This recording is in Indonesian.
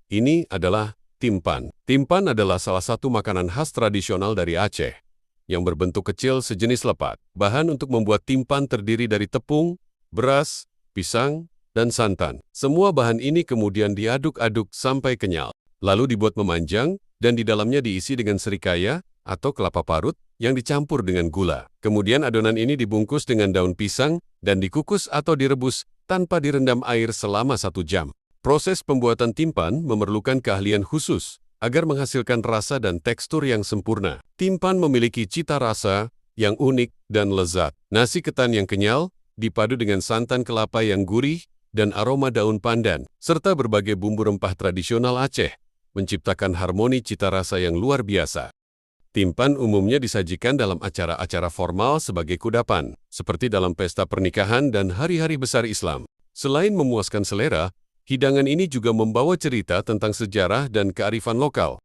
Ini adalah timpan. Timpan adalah salah satu makanan khas tradisional dari Aceh, yang berbentuk kecil sejenis lepat. Bahan untuk membuat timpan terdiri dari tepung, beras, pisang, dan santan. Semua bahan ini kemudian diaduk-aduk sampai kenyal, lalu dibuat memanjang, dan di dalamnya diisi dengan serikaya atau kelapa parut yang dicampur dengan gula. Kemudian adonan ini dibungkus dengan daun pisang dan dikukus atau direbus tanpa direndam air selama 1 jam. Proses pembuatan timpan memerlukan keahlian khusus agar menghasilkan rasa dan tekstur yang sempurna. Timpan memiliki cita rasa yang unik dan lezat. Nasi ketan yang kenyal dipadu dengan santan kelapa yang gurih dan aroma daun pandan, serta berbagai bumbu rempah tradisional Aceh, menciptakan harmoni cita rasa yang luar biasa. Timpan umumnya disajikan dalam acara-acara formal sebagai kudapan, seperti dalam pesta pernikahan dan hari-hari besar Islam. Selain memuaskan selera, hidangan ini juga membawa cerita tentang sejarah dan kearifan lokal.